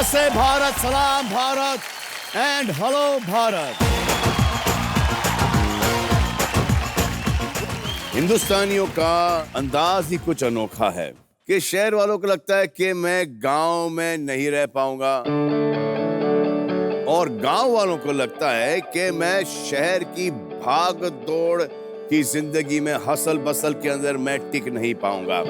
नमस्ते भारत, सलाम Bharat and hello Bharat. हिंदुस्तानियों का अंदाज ही कुछ अनोखा है कि शहर वालों को लगता है कि मैं गांव में नहीं रह पाऊंगा और गांव वालों को लगता है कि मैं शहर की भाग दौड़ की जिंदगी में हसल बसल के अंदर मैं टिक नहीं पाऊंगा।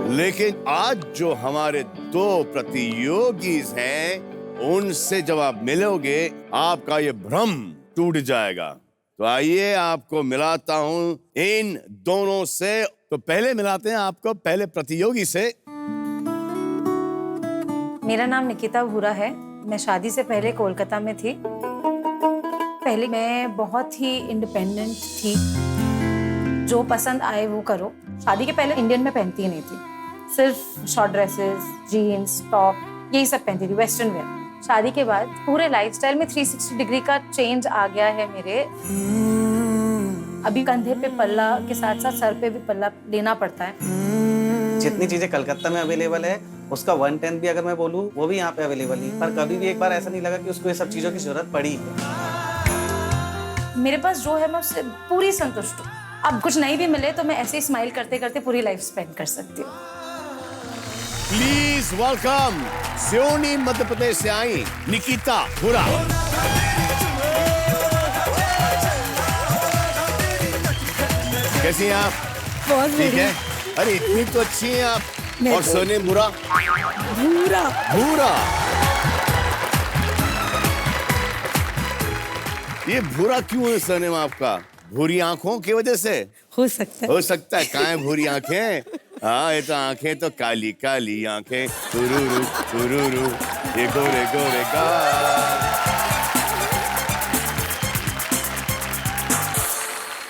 लेकिन आज जो हमारे दो प्रतियोगी हैं, उनसे जब आप मिलोगे आपका ये भ्रम टूट जाएगा। तो आइए आपको मिलाता हूं इन दोनों से। तो पहले मिलाते हैं आपको पहले प्रतियोगी से। मेरा नाम निकिता भूरा है। मैं शादी से पहले कोलकाता में थी। पहले मैं बहुत ही इंडिपेंडेंट थी, जो पसंद आए वो करो। शादी के पहले इंडियन में पहनती ही नहीं थी, सिर्फ शॉर्ट ड्रेसेस, जीन्स, टॉप, यही सब पहनती थी, वेस्टर्न वेयर। शादी के बाद पूरे लाइफस्टाइल में 360 डिग्री का चेंज आ गया है मेरे। अभी कंधे पे पल्ला के साथ साथ सर पे भी पल्ला लेना पड़ता है। जितनी चीजें कलकत्ता में अवेलेबल है उसका 1/10 भी अगर मैं बोलूँ वो भी यहाँ पे अवेलेबल है, पर कभी भी एक बार ऐसा नहीं लगा कि उसको ये सब चीजों की जरूरत पड़ी। मेरे पास जो है मैं उससे पूरी संतुष्ट हूँ। अब कुछ नहीं भी मिले तो मैं ऐसे ही स्माइल करते करते पूरी लाइफ स्पेंड कर सकती हूँ। प्लीज वेलकम सियोनी मध्य प्रदेश से आई निकिता भूरा। कैसी हैं आप? बहुत ठीक है। अरे इतनी तो अच्छी हैं आप। और सोने भूरा भूरा भूरा। ये भूरा क्यों है सरनेम आपका? भूरी आंखों की वजह से हो सकता है। हो सकता है। कहाँ है भूरी आंखें? हाँ, ये तो आंखें तो काली काली आंखें, तुरुरु तुरुरु, ये गोरे गोरे गाल।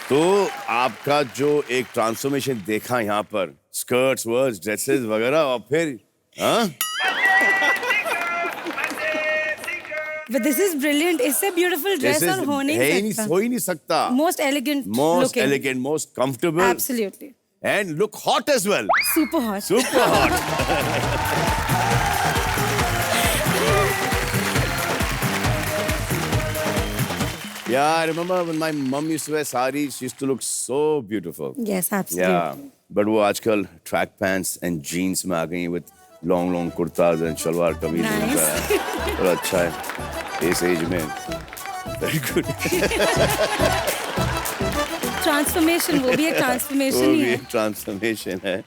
तो आपका जो एक ट्रांसफॉर्मेशन देखा यहाँ पर, स्कर्ट्स वर्ड्स ड्रेसेस वगैरह, और फिर हाँ But this is brilliant. इससे beautiful dress और हो नहीं सकता। हो ही नहीं सकता। Most elegant Most looking. elegant, most comfortable. Absolutely. And look hot as well. Super hot. Super hot. Yeah, I remember when my mom used to wear saris, she used to look so beautiful. Yes, absolutely. Yeah, but वो आजकल track pants and jeans में आ गई with long kurtas and salwar कमीज। Nice. बड़ा अच्छा है इस as में। Very good. ट्रांसफॉर्मेशन, वो भी एक ट्रांसफॉर्मेशन वो ही भी है। एक ट्रांसफॉर्मेशन है।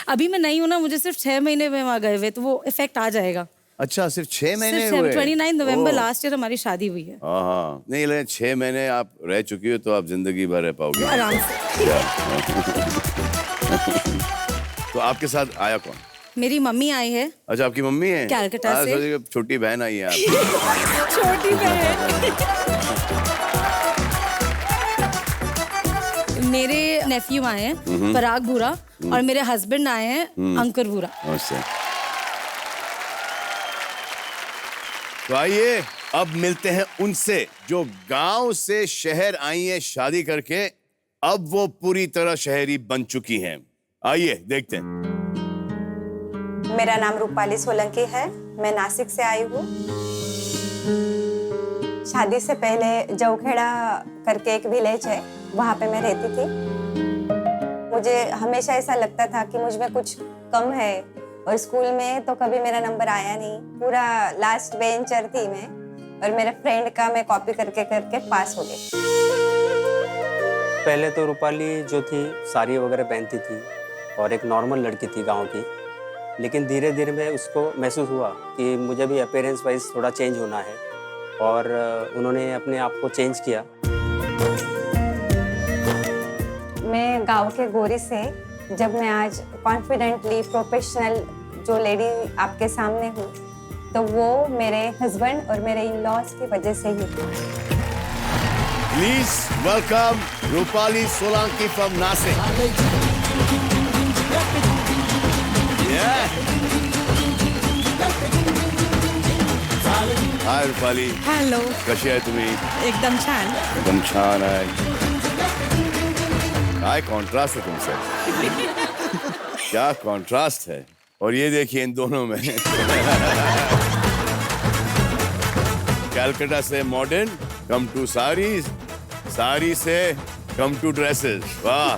अभी मैं नहीं हूँ ना, मुझे सिर्फ 6 महीने में वहाँ गए हुए, तो वो इफेक्ट आ जाएगा। अच्छा, सिर्फ 6 महीने सिर्फ हुए? 29 नवंबर ओह। लास्ट ईयर हमारी शादी हुई है। हाँ, नहीं लेकिन 6 महीने आप रह चुकी हो तो आप जिंदगी भर रह पाओगे आराम से। तो आपके साथ आया कौन? मेरी मम्मी आई है। अच्छा, आपकी मम्मी है? कलकत्ता से। छोटी बहन आई है आप। छोटी बहन। मेरे नेफ्यू आए हैं पराग भूरा, और मेरे हस्बैंड आए हैं अंकुर भूरा। तो आइए अब मिलते हैं उनसे जो गांव से शहर आई हैं शादी करके, अब वो पूरी तरह शहरी बन चुकी हैं। आइए देखते हैं। मेरा नाम रूपाली सोलंकी है। मैं नासिक से आई हूँ। शादी से पहले जौखेड़ा करके एक विलेज है, वहाँ पे मैं रहती थी। मुझे हमेशा ऐसा लगता था कि मुझ में कुछ कम है, और स्कूल में तो कभी मेरा नंबर आया नहीं। पूरा लास्ट बेंचर थी मैं, और मेरे फ्रेंड का मैं कॉपी करके करके पास हो गई। पहले तो रूपाली जो थी साड़ी वगैरह पहनती थी और एक नॉर्मल लड़की थी गांव की, लेकिन धीरे धीरे में उसको महसूस हुआ कि मुझे भी अपीयरेंस वाइज थोड़ा चेंज होना है, और उन्होंने अपने आप को चेंज किया। मैं गांव के गोरी से जब मैं आज कॉन्फिडेंटली प्रोफेशनल जो लेडी आपके सामने हूँ, तो वो मेरे हस्बैंड और मेरे इन-लॉज की वजह से ही। Please welcome Rupali Solanki from Nashik. Hi Rupali. Hello, कशी आहे तुम्ही? एकदम छान। एकदम छान आहे। काय कॉन्ट्रास्ट है तुमसे। क्या कॉन्ट्रास्ट है। और ये देखिए इन दोनों में कैलकाटा से modern come to saris, sari से कम टू ड्रेसेस। वाह।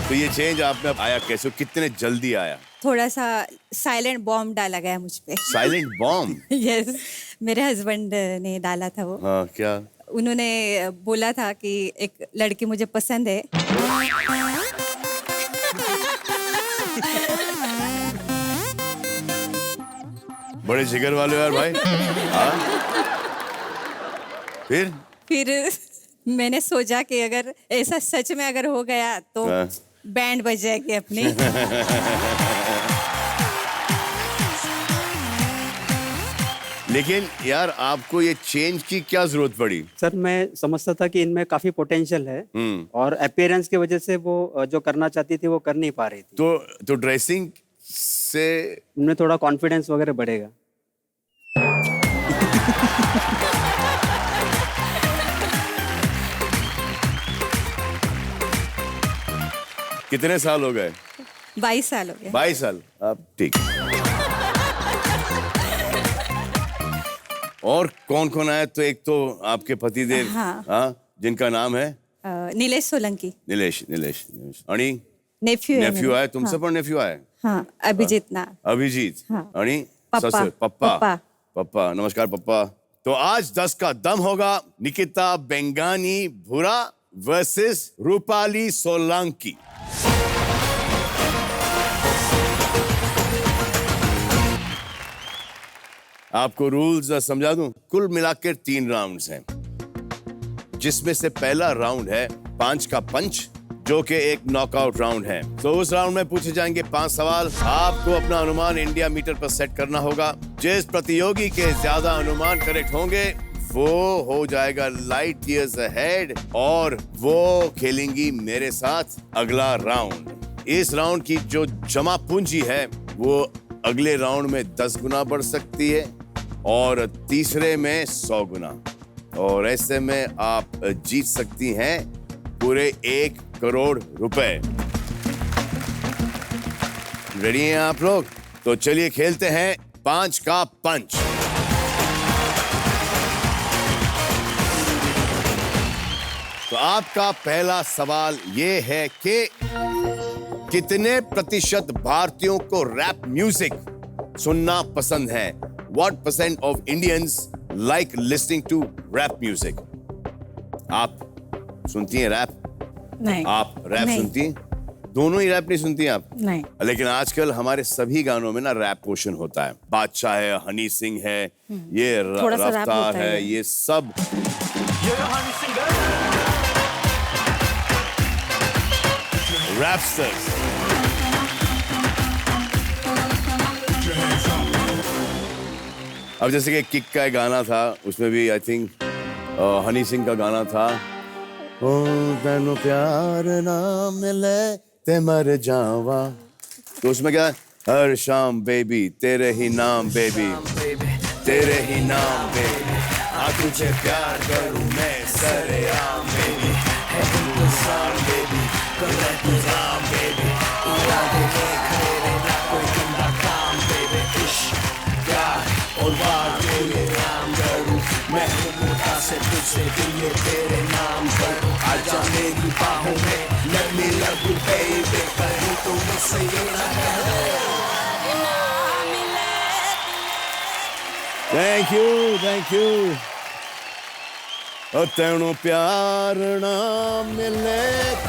तो ये चेंज आप में आया कैसे, कितने जल्दी आया? थोड़ा सा साइलेंट बॉम्ब डाला गया मुझ पे। Silent bomb? यस, मेरे हस्बैंड ने डाला था वो। हाँ, क्या? उन्होंने बोला था कि एक लड़की मुझे पसंद है। बड़े जिगर वाले हो यार भाई। हाँ? फिर मैंने सोचा कि अगर ऐसा सच में अगर हो गया तो हाँ। बैंड बज जाएगी अपनी। लेकिन यार आपको ये चेंज की क्या जरूरत पड़ी? सर मैं समझता था कि इनमें काफी पोटेंशियल है और अपीयरेंस की वजह से वो जो करना चाहती थी वो कर नहीं पा रही थी। तो ड्रेसिंग से उनमें थोड़ा कॉन्फिडेंस वगैरह बढ़ेगा। कितने साल हो गए? 22 साल हो गए। 22 साल। अब ठीक। और कौन कौन आया? तो एक तो आपके पतिदेव, हाँ, जिनका नाम है नीलेश सोलंकी। नीलेश आणि नेफ्यू नेफ्यू आहे तुमचं पण नेफ्यू आहे? हाँ, अभिजीत ना। अभिजीत हाँ। आणि पप्पा। ससुर पप्पा। पप्पा। पप्पा, नमस्कार पप्पा। तो आज 10 का दम होगा। निकिता बेंगानी भूरा वर्सेस रूपाली सोलंकी। आपको रूल्स समझा दूं। कुल मिलाकर 3 राउंड्स हैं, जिसमें से पहला राउंड है 5 का पंच, जो कि एक नॉकआउट राउंड है। तो उस राउंड में पूछे जाएंगे 5 सवाल। आपको अपना अनुमान इंडिया मीटर पर सेट करना होगा। जिस प्रतियोगी के ज्यादा अनुमान करेक्ट होंगे वो हो जाएगा लाइट ईयर्स अहेड और वो खेलेंगी मेरे साथ अगला राउंड। इस राउंड की जो जमा पूंजी है वो अगले राउंड में 10 गुना बढ़ सकती है और तीसरे में 100 गुना, और ऐसे में आप जीत सकती हैं पूरे 1 करोड़ रुपए। रेडी हैं आप लोग? तो चलिए खेलते हैं 5 का पंच। तो आपका पहला सवाल ये है कि कितने प्रतिशत भारतीयों को रैप म्यूजिक सुनना पसंद है? What percent of Indians like listening to rap music? आप सुनती हैं रैप? नहीं। आप रैप नहीं। सुनती हैं? दोनों ही रैप नहीं सुनती आप? नहीं। लेकिन आजकल हमारे सभी गानों में ना रैप पोर्शन होता है। बादशाह है, हनी सिंह है, ये थोड़ा सा रैप रफ्तार होता है, है। ये सब रैपस्टर्स। अब जैसे कि किक का एक गाना था, उसमें भी आई थिंक हनी सिंह का गाना था, ओ तैनू प्यार ना मिले ते मर जावा। तो उसमें क्या है? हर शाम बेबी तेरे ही नाम बेबी, तेरे ही नाम बेबी, आ तुझे प्यार करूं मैं सरेआम बेबी, है इंतजार बेबी, कर इंतजाम बेबी, इरादे देख मेरे ना कोई गंदा काम बेबी, इश्क प्यार और बात तेरे नाम करूं मैं, हूँ मोटा से तुझसे दिल ये तेरे नाम करूं, आजा मेरी बाहों में let me love you baby, कहीं तो मुझसे ये ना कहो। Thank you। ओ तेनू प्यार ना मिले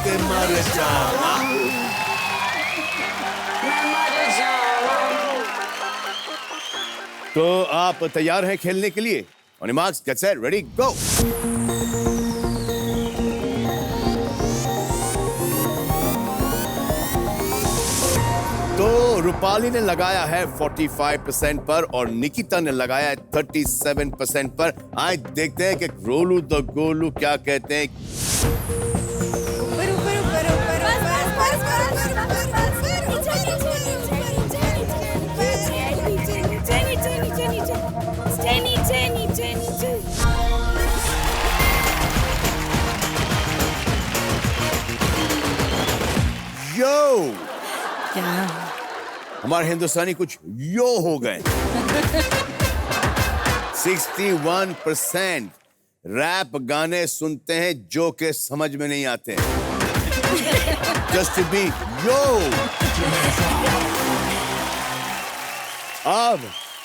ते मर जावा। तो आप तैयार हैं खेलने के लिए? On your marks, get set, ready, go। तो रूपाली ने लगाया है 45% पर और निकिता ने लगाया है 37% पर। आज देखते हैं कि रोलू द गोलू क्या कहते हैं। ऊपर ऊपर ऊपर ऊपर हमारे हिंदुस्तानी कुछ यो हो गए। 61% रैप गाने सुनते हैं जो के समझ में नहीं आते। Just to be yo। अब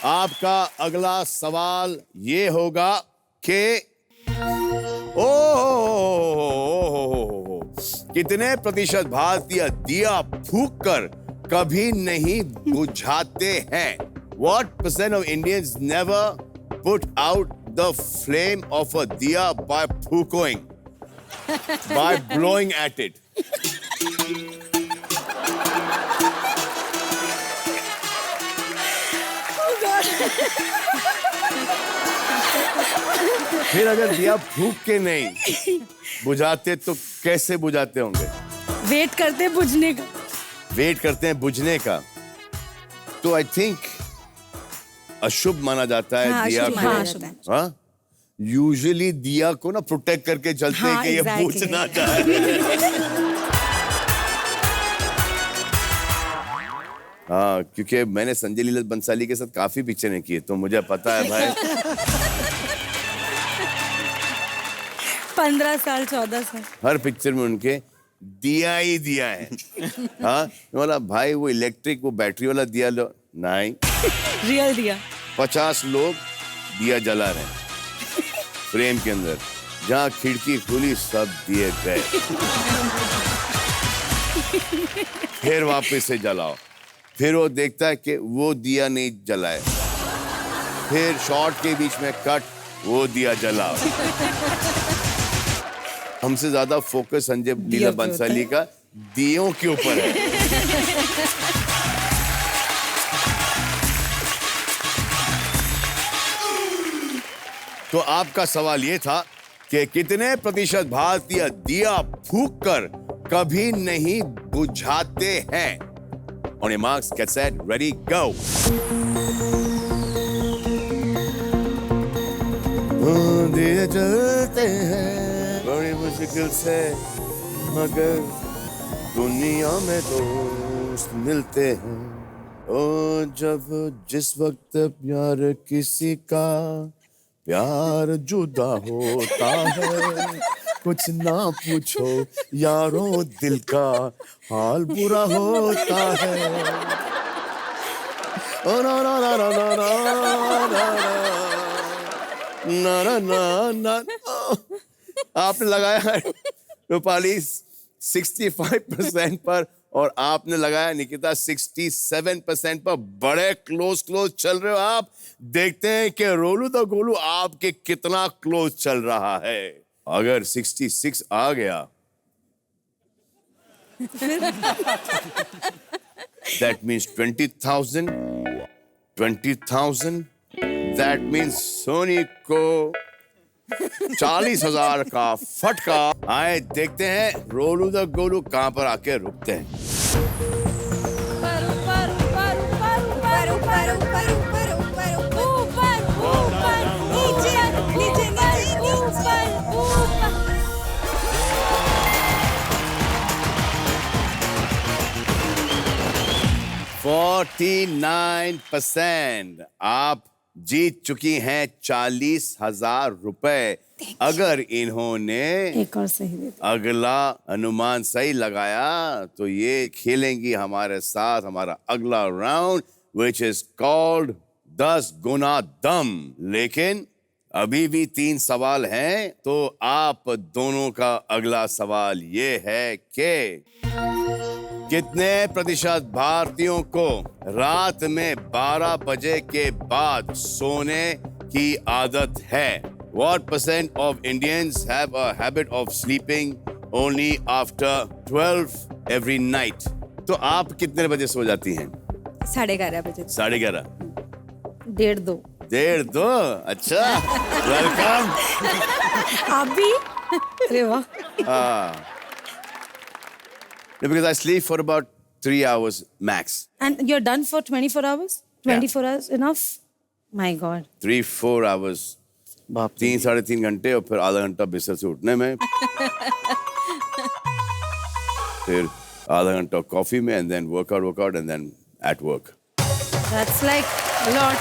आपका अगला सवाल ये होगा कि कितने प्रतिशत भारतीय दिया फूंक कर कभी नहीं बुझाते हैं? What percent of Indians never put out the flame of a diya by फूकोing, by blowing at it? फिर अगर दिया फूक के नहीं बुझाते तो कैसे बुझाते होंगे? वेट करते बुझने का। वेट करते हैं बुझने का। तो आई थिंक अशुभ माना जाता है हाँ, दिया अशुभ को। माना जाता है। हाँ, यूजुअली दिया को ना प्रोटेक्ट करके चलते हैं हाँ, कि ये exactly। बुझ ना जाए। हाँ, क्योंकि मैंने संजय लीला बंसाली के साथ काफी पिक्चरें की है, तो मुझे पता है भाई। 15 साल 14 साल हर पिक्चर में उनके दिया ही दिया है। हाँ, बोला भाई वो इलेक्ट्रिक वो बैटरी वाला दिया लो, नहीं, रियल दिया। 50 लोग दिया जला रहे हैं फ्रेम के अंदर, जहाँ खिड़की खुली सब दिए गए। फिर वापस से जलाओ, फिर वो देखता है कि वो दिया नहीं जलाए, फिर शॉट के बीच में कट, वो दिया जलाओ। हमसे ज्यादा फोकस संजय लीला बंसाली का दियों के ऊपर है। तो आपका सवाल ये था कि कितने प्रतिशत भारतीय दिया फूंक कर कभी नहीं बुझाते हैं? On your marks, get set, ready, go. दिए जलते हैं बड़ी मुश्किल से, मगर दुनिया में दोस्त मिलते हैं। ओ जब जिस वक्त प्यार किसी का प्यार जुदा होता है, कुछ ना पूछो यारों दिल का हाल बुरा होता है। ओ ना ना ना ना ना ना ना ना ना ना। आपने लगाया है रूपाली 65% पर और आपने लगाया निकिता 67% पर। बड़े क्लोज चल रहे हो आप। देखते हैं कि रोलू द गोलू आपके कितना क्लोज चल रहा है। अगर 66 आ गया that means 20,000 that means Soni को 40,000 का फटका। आए देखते हैं रोलू द गोलू कहां पर आके रुकते हैं। ऊपर 49% आप जीत चुकी हैं 40,000 रुपए। अगर इन्होंने एक और सही दे दो। अगला अनुमान सही लगाया तो ये खेलेंगी हमारे साथ हमारा अगला राउंड विच इज कॉल्ड 10 गुना दम। लेकिन अभी भी 3 सवाल हैं, तो आप दोनों का अगला सवाल ये है कि कितने प्रतिशत भारतीयों को रात में 12 बजे के बाद सोने की आदत है? What percent of Indians have a habit of sleeping only after 12 every night? तो आप कितने बजे सो जाती हैं? 11:30 बजे। 11:30? 1:30 1:30? अच्छा, वेलकम। आप भी? अरे वाह। Because I sleep for about 3 hours max. And you're done for 24 hours? 24 hours enough? My God. 3-4 hours. 3-3.5 घंटे और फिर आधा घंटा बिस्तर से उठने में, फिर आधा घंटा कॉफी में, and then workout and then at work. That's like a lot.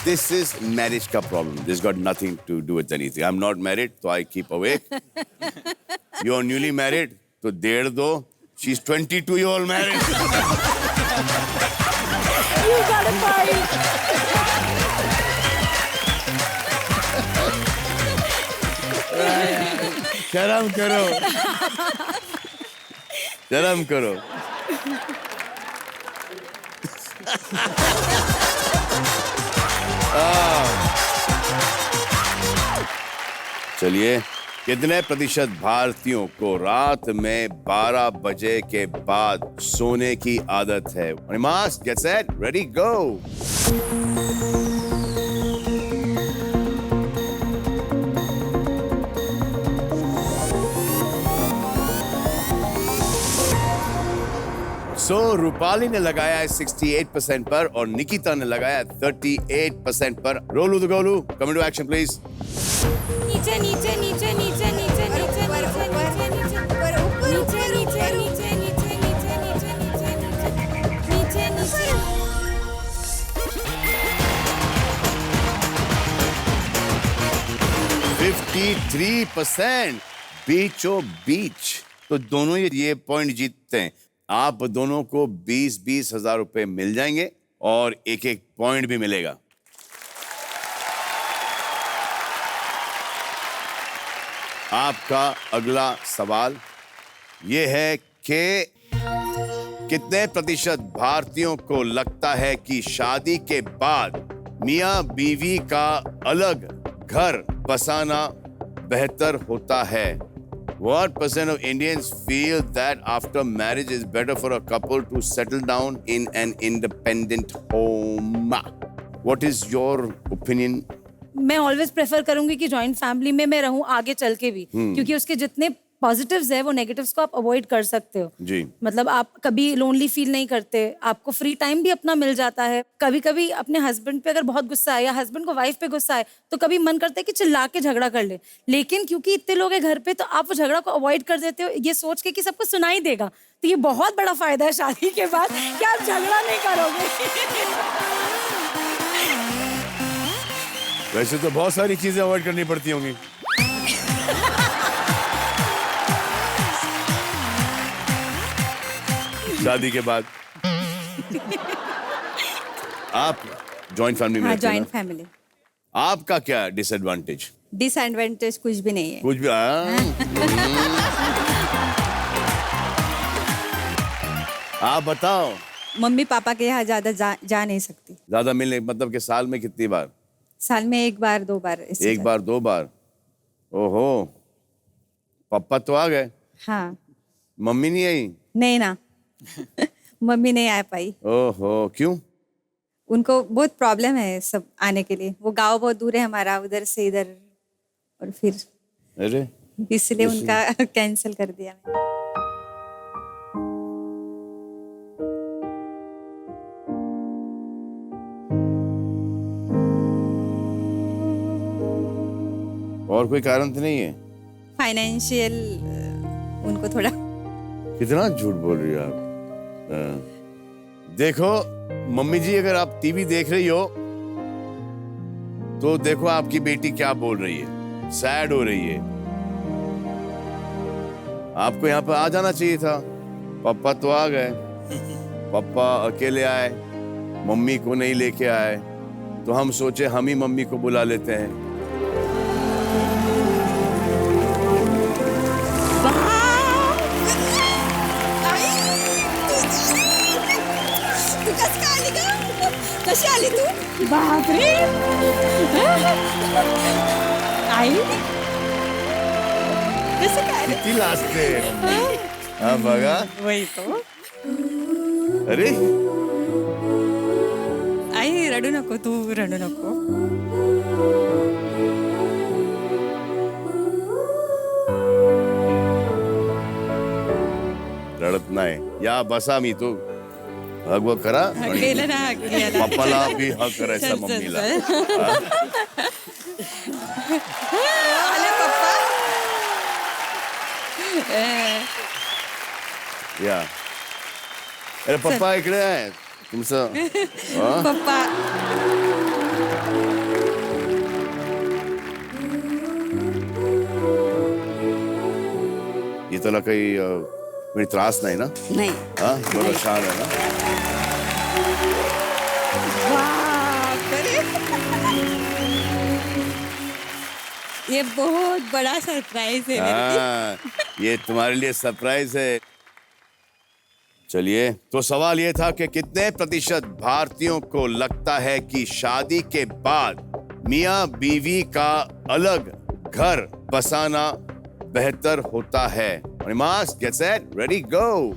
This is marriage ka problem. This got nothing to do with anything. I'm not married, so I keep awake. You're newly married, so ded do. She's 22-year-old married. You gotta fight. शर्म करो. शर्म करो. चलिए, कितने प्रतिशत भारतीयों को रात में 12 बजे के बाद सोने की आदत है? मास्क, गेट सेट, रेडी, गो. सो रूपाली ने लगाया है 68% पर और निकिता ने लगाया 38% पर. Rolu the Golu, come to action please. नीचे नीचे नीचे नीचे नीचे नीचे नीचे नीचे नीचे नीचे नीचे नीचे नीचे नीचे नीचे नीचे नीचे 53% बीचों बीच. तो दोनों ये पॉइंट जीतते हैं. आप दोनों को 20-20 हजार रुपए मिल जाएंगे और एक एक पॉइंट भी मिलेगा. आपका अगला सवाल ये है कि कितने प्रतिशत भारतीयों को लगता है कि शादी के बाद मियां बीवी का अलग घर बसाना बेहतर होता है? What percent of Indians feel that after marriage is better for a couple to settle down in an independent home? What is your opinion? मैं ऑलवेज प्रेफर करूंगी कि जॉइंट फैमिली में मैं रहूं आगे चल के भी, क्योंकि उसके जितने पॉजिटिव्स है वो नेगेटिव्स को आप अवॉइड कर सकते हो. जी. मतलब आप कभी लोनली फील नहीं करते, आपको फ्री टाइम भी अपना मिल जाता है. कभी कभी अपने हस्बैंड पे अगर बहुत गुस्सा है या हस्बैंड को वाइफ पे गुस्सा है तो कभी मन करता है कि चिल्ला के झगड़ा कर ले, लेकिन क्योंकि इतने लोग हैं घर पे तो आप वो झगड़ा को अवॉइड कर देते हो ये सोच के कि सबको सुनाई देगा. तो ये बहुत बड़ा फायदा है शादी के बाद कि आप झगड़ा नहीं करोगे. वैसे तो बहुत सारी चीजें अवॉइड करनी पड़ती होंगी. शादी के बाद आप जॉइंट फैमिली में हाँ, रहते हैं जॉइंट ना? फैमिली. आपका क्या डिसएडवांटेज? डिसएडवांटेज कुछ भी नहीं है. कुछ भी आप बताओ. मम्मी पापा के यहाँ ज्यादा जा नहीं सकती. ज्यादा मिलने मतलब कि साल में कितनी बार? साल में एक बार दो बार. एक बार दो बार. ओहो, पापा तो आ गए, हाँ. मम्मी नहीं आई? नहीं ना. मम्मी नहीं आ पाई. ओहो, क्यों? उनको बहुत प्रॉब्लम है सब आने के लिए. वो गांव बहुत दूर है हमारा, उधर से इधर, और फिर अरे इसलिए उनका कैंसिल कर दिया. और कोई कारण तो नहीं है? फाइनेंशियल उनको थोड़ा. कितना झूठ बोल रही हो आप. देखो मम्मी जी, अगर आप टीवी देख रही हो तो देखो आपकी बेटी क्या बोल रही है, सैड हो रही है. आपको यहाँ पर आ जाना चाहिए था. पापा तो आ गए, पापा अकेले आए, मम्मी को नहीं लेके आए, तो हम सोचे हम ही मम्मी को बुला लेते हैं. कशी आली तू? बापरे. आई कसं काय? किती लाजते. हा बघा. वही तो. अरे आई रडू नको, तू रडू नको. रडत नाही. या बसा, मी तो हग वग करा. केलं ना याला. पप्पाला भी हग करायचा मम्मीला. आले पप्पा. या अरे पप्पा इकडे आहे तुमचं. हा? पप्पा ये त्याला काही म्हणजे त्रास नाही ना? नहीं. हा बरोबर छान आहे ना? बाप रे. ये बहुत बड़ा सरप्राइज है मेरे लिए. हाँ, ये तुम्हारे लिए सरप्राइज है. चलिए, तो सवाल ये था कि कितने प्रतिशत भारतीयों को लगता है कि शादी के बाद मियाँ बीवी का अलग घर बसाना बेहतर होता है? Mask, get set, ready, go.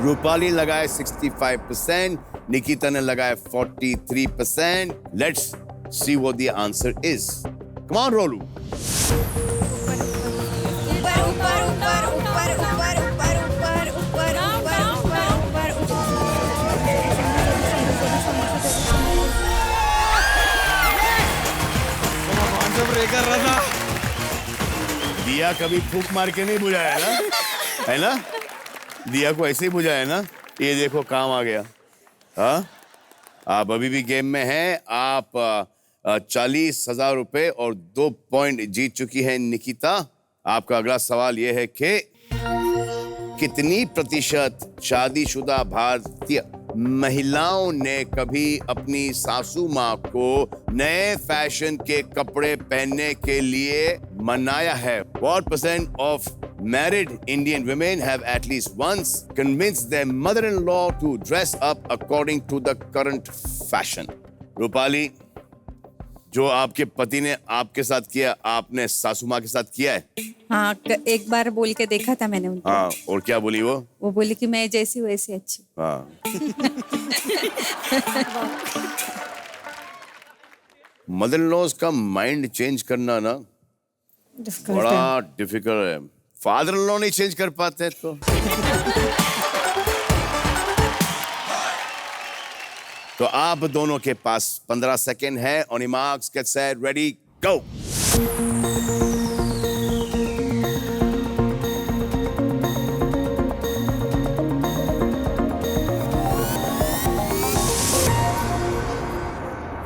Rupali लगाए 65%, निकिता ने लगाए 43%. Let's see what the answer is. Come on, Rolu. ऊपर ऊपर ऊपर ऊपर ऊपर ऊपर ऊपर ऊपर ऊपर ऊपर दिया कभी फूंक मार के नहीं बुझाया ना, है ना? दिया को ऐसे ही बुझाया ना. ये देखो काम आ गया. हाँ, आप अभी भी गेम में हैं. आप 40,000 रुपए और 2 पॉइंट जीत चुकी है निकिता. आपका अगला सवाल ये है कि कितनी प्रतिशत शादीशुदा भारतीय महिलाओं ने कभी अपनी सासू माँ को नए फैशन के कपड़े पहनने के लिए मनाया है? What percent of married Indian women have at least once convinced their mother-in-law to dress up according to the current fashion? Rupali, जो आपके पति ने आपके साथ किया, आपने सासू माँ के साथ किया है? हाँ, एक बार बोल के देखा था मैंने उनको. हाँ, और क्या बोली वो? वो बोली कि मैं जैसी हूँ वैसी अच्छी. हाँ. मदर इन लॉज का माइंड चेंज करना ना बड़ा डिफिकल्ट है. फादर इन लॉ नहीं चेंज कर पाते तो आप दोनों के पास 15 सेकेंड है. On your marks, get set, ready, go.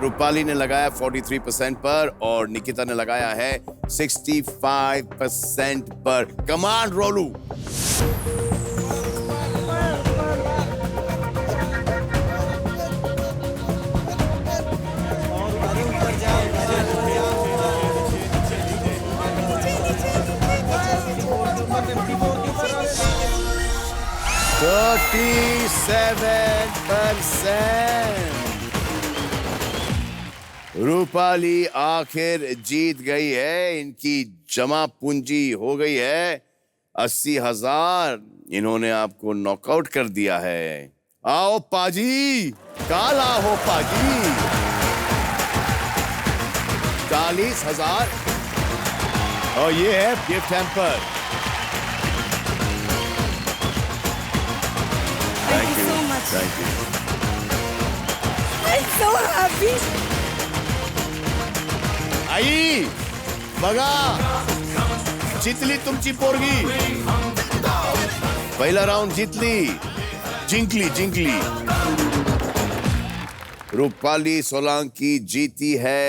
Rupali ने लगाया 43% पर और निकिता ने लगाया है 65% पर. कमांड रोलू. रूपाली आखिर जीत गई है. इनकी जमा पूंजी हो गई है 80,000. इन्होंने आपको नॉकआउट कर दिया है. आओ पाजी, काला हो पाजी. 40,000 और ये है gift hamper. Thank you so much. Thank you. I'm so happy. आई बघा, जितली तुमची पोरगी. पहिला राउंड जिंकली. रूपाली सोलंकी जीती है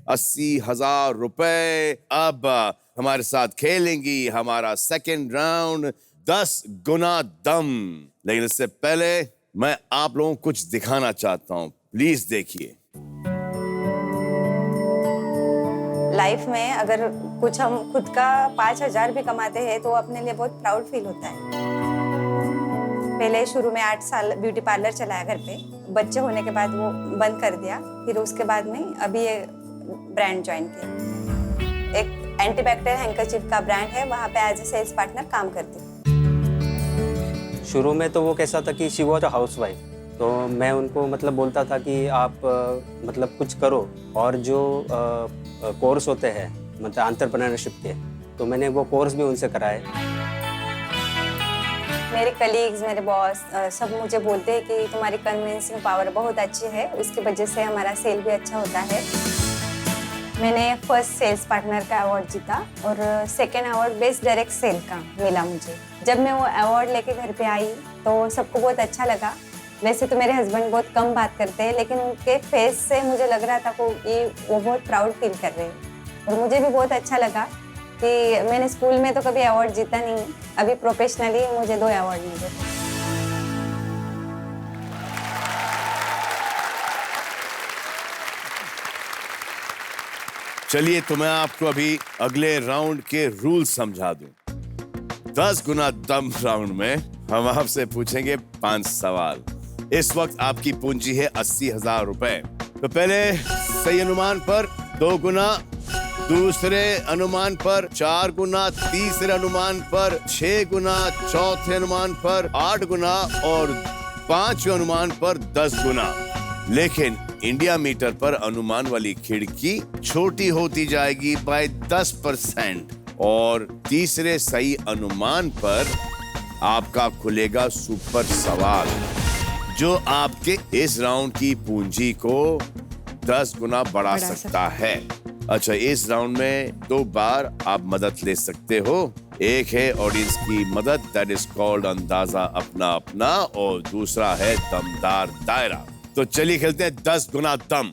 80,000 रुपए. अब हमारे साथ खेलेंगी हमारा सेकेंड राउंड 10 गुना दम. लेकिन इससे पहले मैं आप लोगों को कुछ दिखाना चाहता हूं. प्लीज देखिए. लाइफ में अगर कुछ हम खुद का 5,000 भी कमाते हैं तो अपने लिए बहुत प्राउड फील होता है. पहले शुरू में 8 साल ब्यूटी पार्लर चलाया घर पे. बच्चे होने के बाद वो बंद कर दिया. फिर उसके बाद में अभी ये ब्रांड ज्वाइन किया. एक एंटीबैक्टीरियल हैंकरचीफ का ब्रांड है, वहाँ पे एज ए सेल्स पार्टनर काम करती हूँ. शुरू में तो वो कैसा था कि she was a house wife. तो मैं उनको मतलब बोलता था कि आप मतलब कुछ करो. और जो कोर्स होते हैं मतलब एंटरप्रेन्योरशिप के, तो मैंने वो कोर्स भी उनसे कराए. मेरे कलीग्स, मेरे बॉस सब मुझे बोलते हैं कि तुम्हारी कन्विंसिंग पावर बहुत अच्छी है, उसकी वजह से हमारा सेल भी अच्छा होता है. मैंने फर्स्ट सेल्स पार्टनर का अवार्ड जीता और second award best direct sale का मिला मुझे। जब मैं वो अवार्ड लेके घर पे आई तो सबको बहुत अच्छा लगा। वैसे तो मेरे हस्बैंड बहुत कम बात करते हैं, लेकिन उनके फेस से मुझे लग रहा था कि वो बहुत प्राउड फील कर रहे हैं। और मुझे भी बहुत अच्छा लगा कि मैंने स्कूल में तो कभी अवार्ड जीता नहीं, अभी प्रोफेशनली मुझे 2 अवार्ड मिले। चलिए तो मैं आपको अभी अगले राउंड के रूल समझा दूं। 10 गुना दम राउंड में हम आपसे पूछेंगे 5 सवाल। इस वक्त आपकी पूंजी है 80,000 रुपए। तो पहले सही अनुमान पर 2 गुना, दूसरे अनुमान पर 4 गुना, तीसरे अनुमान पर 6 गुना, चौथे अनुमान पर 8 गुना और 5वें अनुमान पर 10 गुना। लेकिन इंडिया मीटर पर अनुमान वाली खिड़की छोटी होती जाएगी बाय 10% और तीसरे सही अनुमान पर आपका खुलेगा सुपर सवाल, जो आपके इस राउंड की पूंजी को 10 गुना बढ़ा सकता है। अच्छा, इस राउंड में 2 बार आप मदद ले सकते हो। एक है ऑडियंस की मदद, दैट इज कॉल्ड अंदाजा अपना अपना, और दूसरा है दमदार दायरा। तो चलिए खेलते हैं 10 गुना दम।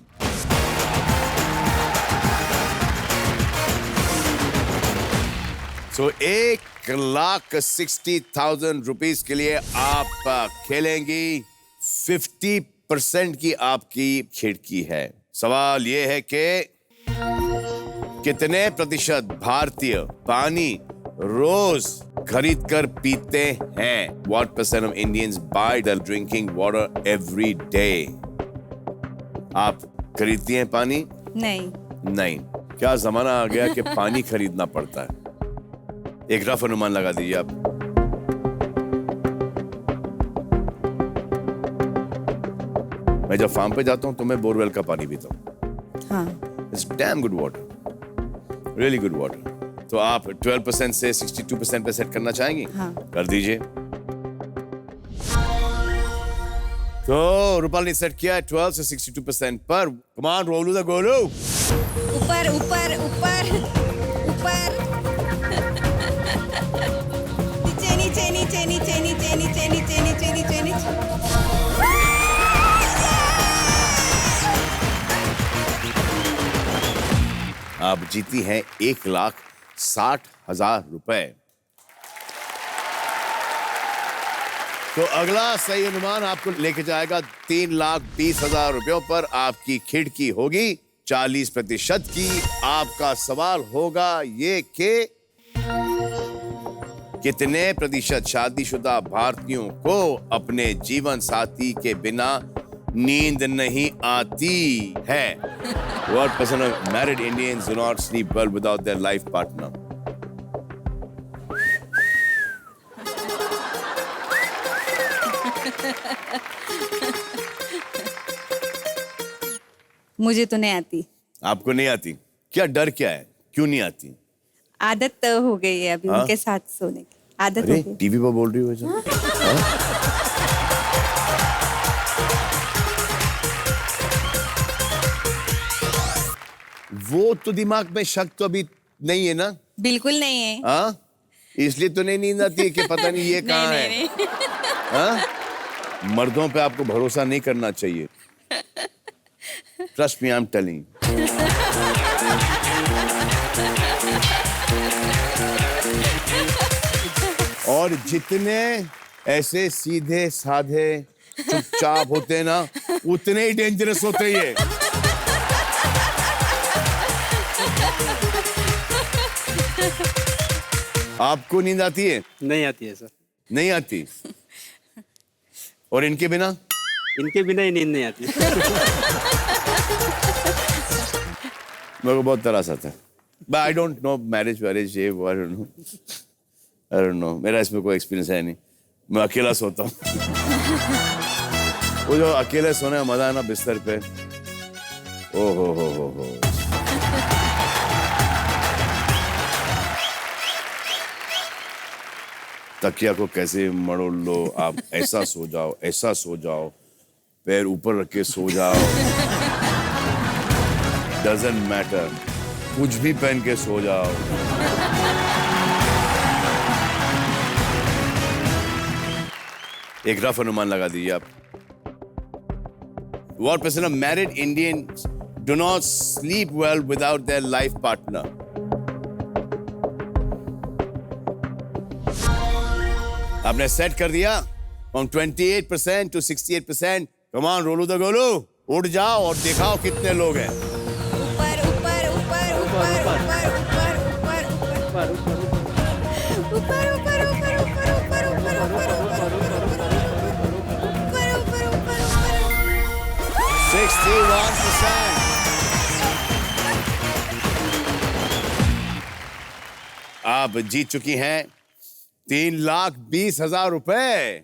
तो 1,60,000 रुपीस के लिए आप खेलेंगी। 50% की आपकी खिड़की है। सवाल ये है कि कितने प्रतिशत भारतीय पानी रोज खरीद कर पीते हैं? What percent of Indians buy the drinking water every day? आप खरीदती हैं पानी? नहीं। नहीं। क्या जमाना आ गया कि पानी खरीदना पड़ता है। एक रफ अनुमान लगा दीजिए आप। मैं जब फार्म पे जाता हूँ तो मैं बोरवेल का पानी पीता हूँ। हाँ। It's damn good water, really good water. तो आप 12% से 62% पे सेट करना चाहेंगी? हाँ। कर दीजिए। तो रूपाल ने सेट किया है 12 से 62% पर। कमान रोलू द गोलू। ऊपर ऊपर ऊपर ऊपर, नीचे नीचे नीचे नीचे नीचे नीचे नीचे नीचे नीचे नीचे। आप जीती हैं 1,60,000 रुपए। तो अगला सही अनुमान आपको लेके जाएगा 3,20,000 रुपयों पर। आपकी खिड़की होगी 40% की। आपका सवाल होगा ये कि कितने प्रतिशत शादीशुदा भारतीयों को अपने जीवन साथी के बिना नींद नहीं आती है? What percent of married Indians do not sleep well without their life partner? मुझे तो नहीं आती। आपको नहीं आती? क्या डर क्या है? क्यों नहीं आती? आदत हो गई है अभी उनके साथ सोने की आदत हो अरे गई। टीवी पर बोल रही हो ऐसा? हाँ? वो तो दिमाग में शक तो अभी नहीं है ना? बिल्कुल नहीं है। हाँ, इसलिए तो नहीं नींद आती है कि पता नहीं ये कहाँ है। नहीं, नहीं। हाँ? मर्दों पे आपको भरोसा नहीं करना चाहिए। Trust me, I am telling. और जितने ऐसे सीधे साधे चुपचाप होते हैं ना, उतने ही डेंजरस होते हैं ये। आपको नींद आती है? नहीं आती है सर। नहीं आती? और इनके बिना? इनके बिना ही नींद नहीं आती। मेरे को बहुत तरस आता है। But I don't know marriage, ये वो I don't know। मेरा इसमें कोई एक्सपीरियंस है नहीं। मैं अकेला सोता हूँ। वो जो अकेले सोने का मजा है ना बिस्तर पे, ओ हो। तकिया को कैसे मरोड़ लो आप, ऐसा सो जाओ, ऐसा सो जाओ, पैर ऊपर रख के सो जाओ, डजंट मैटर। कुछ भी पहन के सो जाओ। एक रफ अनुमान लगा दीजिए आप। What percent of married Indians do not sleep well without their life partner? आपने सेट कर दिया from 28% to 68%. Come on, Rolu the Golu, उठ जाओ और दिखाओ कितने लोग हैं। ऊपर ऊपर ऊपर ऊपर ऊपर ऊपर ऊपर ऊपर ऊपर ऊपर ऊपर ऊपर ऊपर 61%। आप जीत चुकी हैं 3,20,000 रुपए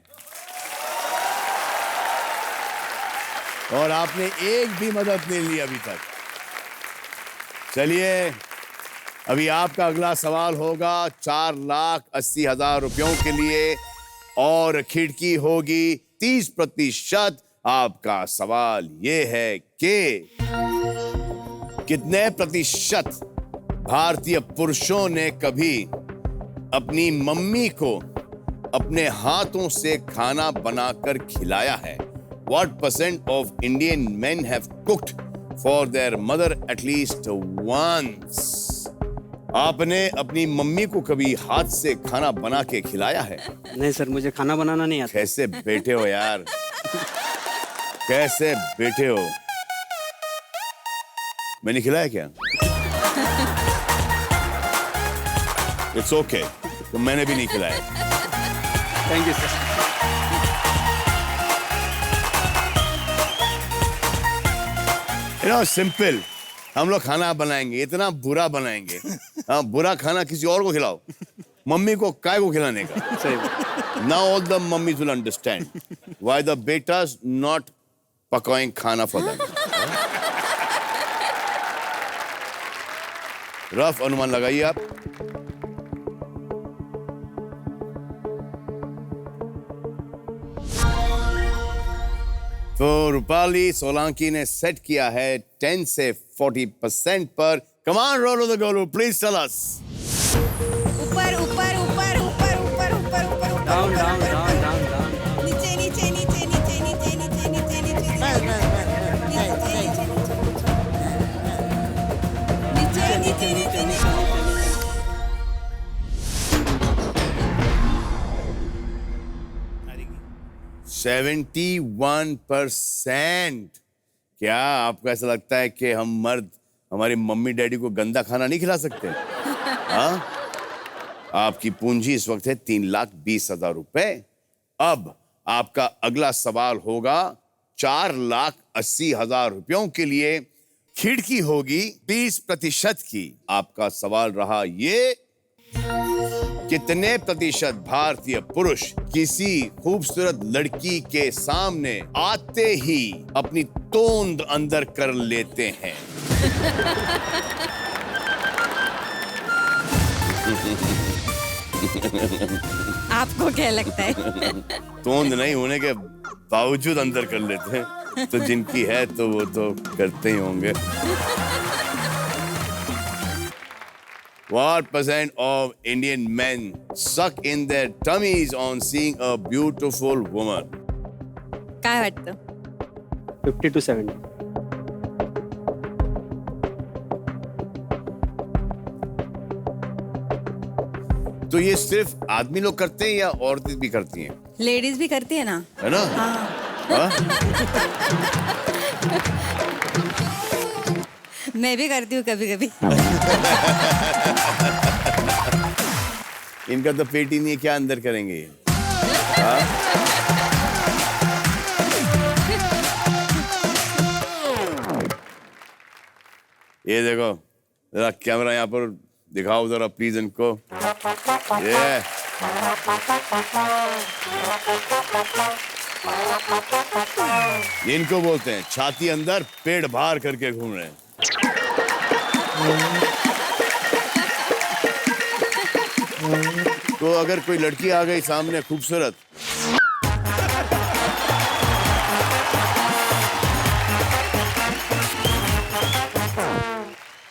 और आपने एक भी मदद नहीं ली अभी तक। चलिए अभी आपका अगला सवाल होगा 4,80,000 रुपयों के लिए और खिड़की होगी 30%। आपका सवाल ये है कि कितने प्रतिशत भारतीय पुरुषों ने कभी अपनी मम्मी को अपने हाथों से खाना बनाकर खिलाया है? What percent of Indian men have cooked for their mother at least once? आपने अपनी मम्मी को कभी हाथ से खाना बना के खिलाया है? नहीं सर, मुझे खाना बनाना नहीं आता। कैसे बैठे हो यार, कैसे बैठे हो? मैंने खिलाया क्या? इट्स ओके, तो मैंने भी नहीं खिलाया। Thank you sir. सिंपल, हम लोग खाना बनाएंगे, इतना बुरा बनाएंगे। हाँ, बुरा खाना किसी और को खिलाओ, मम्मी को काय को खिलाने का? सही। Now all the mummies will understand why the betas not पकाएं खाना for them. रफ अनुमान लगाइए आप। तो रूपाली सोलंकी ने सेट किया है 10 से 40% पर। Come on Rolu the Golu, please tell us. ऊपर ऊपर ऊपर ऊपर ऊपर ऊपर ऊपर down down down down down. नीचे नीचे नीचे नीचे नीचे नीचे नीचे नीचे नीचे नीचे नीचे 71%। क्या आपको ऐसा लगता है कि हम मर्द हमारी मम्मी डैडी को गंदा खाना नहीं खिला सकते? हाँ, आपकी पूंजी इस वक्त है 3,20,000 रुपए। अब आपका अगला सवाल होगा 4,80,000 रुपयों के लिए। खिड़की होगी 20% की। आपका सवाल रहा ये, कितने प्रतिशत भारतीय पुरुष किसी खूबसूरत लड़की के सामने आते ही अपनी तोंद अंदर कर लेते हैं? आपको क्या लगता है? तोंद नहीं होने के बावजूद अंदर कर लेते हैं, तो जिनकी है तो वो तो करते ही होंगे। What percent of Indian men suck in their tummies on seeing a beautiful woman? काय वाटतं? 50 to 70। तो ये सिर्फ आदमी लोग करते हैं या औरतें भी करती हैं? लेडीज भी करती है ना। है ना? हाँ? मैं भी करती हूँ कभी कभी। इनका तो पेट ही नहीं है, क्या अंदर करेंगे ये? हाँ? ये देखो जरा कैमरा यहाँ पर दिखाओ जरा प्लीज इनको। ये इनको बोलते हैं छाती अंदर पेट बाहर करके घूम रहे हैं। तो अगर कोई लड़की आ गई सामने खूबसूरत,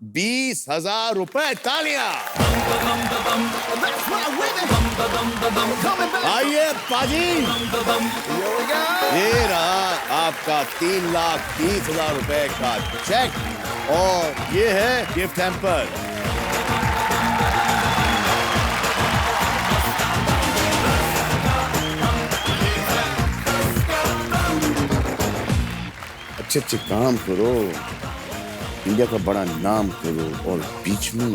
20,000 रुपए। तालियां। आइए पाजी, ये रहा आपका 3,30,000 रुपए का चेक और ये है गिफ्ट हैम्पर। अच्छे अच्छे काम करो, इंडिया का बड़ा नाम करो और बीच में